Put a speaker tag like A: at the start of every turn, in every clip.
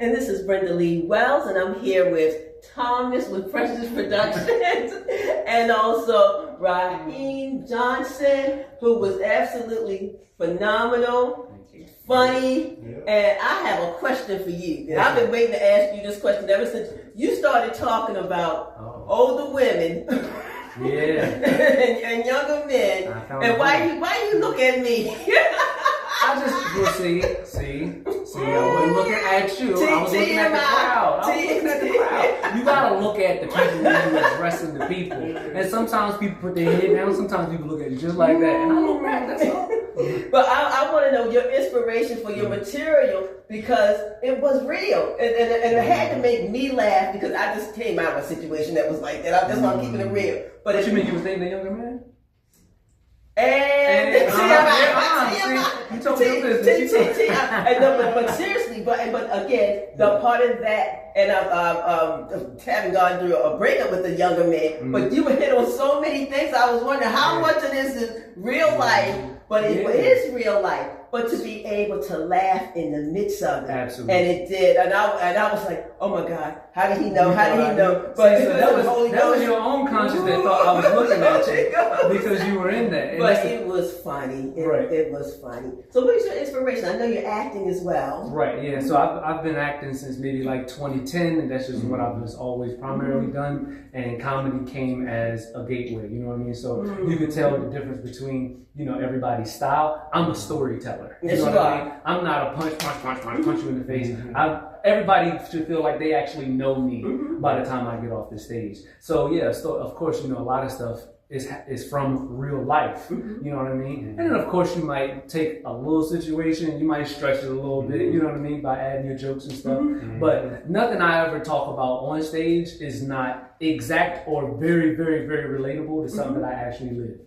A: And this is Brenda Lee Wells, and I'm here with Thomas with Precious Productions, and also Ryheem Johnson, who was absolutely phenomenal, funny, and I have a question for you. And I've been waiting to ask you this question ever since you started talking about older women. and younger men. And why you look at me?
B: I just see. I wasn't looking at you. I was looking at the crowd. You gotta look at the people when you're addressing the people. And sometimes people put their head down. Sometimes people look at you just like that. And I look back. That's all.
A: But I want to know your inspiration for your material, because it was real, and it had to make me laugh, because I just came out of a situation that was like that. That's why I'm keeping it real. But
B: what you mean, you was dating a younger man?
A: But seriously, but again, the part of that, and having gone through a breakup with a younger man, but you hit on so many things. I was wondering how much of this is real life, but it is real life. But to be able to laugh in the midst of it,
B: absolutely,
A: and it did, and I was like, oh my God, how did he know? How did he know? But
B: that was your own conscience that thought I was looking at you because you were in that.
A: But it was funny. It was funny. So what is your inspiration? I know you're acting as well.
B: Right. Yeah. So I've been acting since maybe like 2010, and that's just what I've just always primarily done. And comedy came as a gateway. You know what I mean? So you could tell the difference between everybody's style. I'm a storyteller.
A: Yes,
B: you know what I mean? I'm not a punch you in the face. Everybody should feel like they actually know me by the time I get off the stage. So yeah, so of course, a lot of stuff is from real life. You know what I mean? And then of course you might take a little situation, you might stretch it a little bit, you know what I mean, by adding your jokes and stuff. But nothing I ever talk about on stage is not exact or very, very, very relatable to something that I actually lived.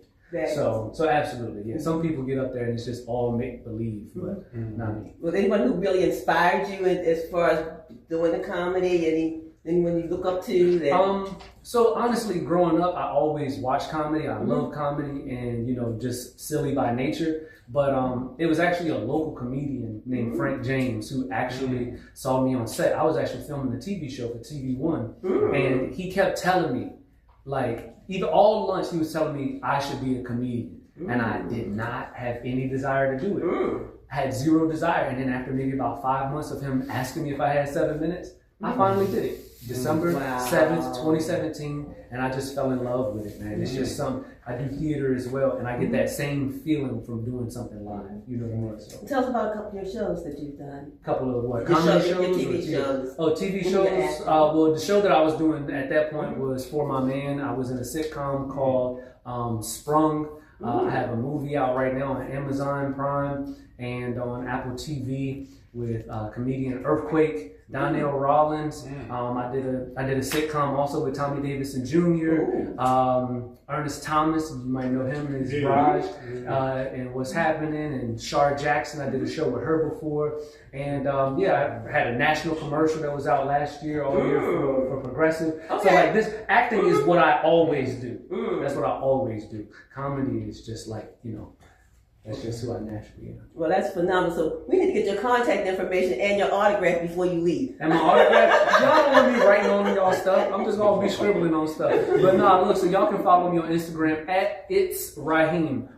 B: So absolutely, yeah. Some people get up there and it's just all make believe, but not me.
A: Was anyone who really inspired you as far as doing the comedy? Anyone you look up to? That?
B: So honestly, growing up, I always watched comedy. I love comedy, and just silly by nature. But it was actually a local comedian named Frank James who actually saw me on set. I was actually filming a TV show for TV One, and he kept telling me, like, either all lunch he was telling me I should be a comedian, and I did not have any desire to do it. I had zero desire, and then after maybe about 5 months of him asking me if I had 7 minutes, I finally did it. December 7th, 2017, and I just fell in love with it, man. It's just I do theater as well, and I get that same feeling from doing something live. You know what I mean? So.
A: Tell us about a couple of your shows that you've done.
B: A couple of what? Comedy shows?
A: Your TV shows.
B: Oh, TV shows. Well, the show that I was doing at that point was For My Man. I was in a sitcom called Sprung. I have a movie out right now on Amazon Prime and on Apple TV with comedian Earthquake, Donnell Rollins. I did a sitcom also with Tommy Davidson Jr. Ernest Thomas, you might know him as Raj, and What's Happening, and Shar Jackson. I did a show with her before, and I had a national commercial that was out last year, all year for Progressive. Okay. So like this acting is what I always do. That's what I always do. Comedy is just like that's just who I naturally am.
A: Well, that's phenomenal. So we need to get your contact information and your autograph before you leave.
B: And my autograph? Y'all don't want me writing on y'all stuff. I'm just going to be scribbling on stuff. But no, look, so y'all can follow me on Instagram at It's Ryheem,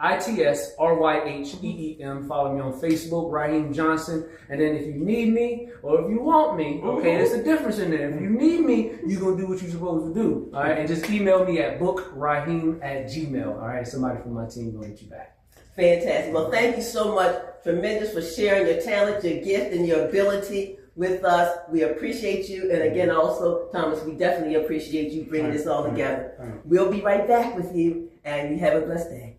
B: ITSRYHEEM. Follow me on Facebook, Ryheem Johnson. And then if you need me or if you want me, okay, there's a difference in there. If you need me, you're going to do what you're supposed to do. All right, and just email me at bookryheem@gmail.com. All right, somebody from my team will hit you back.
A: Fantastic. Well, thank you so much, tremendous, for sharing your talent, your gift, and your ability with us. We appreciate you. And again, also, Thomas, we definitely appreciate you bringing this all together. We'll be right back with you, and you have a blessed day.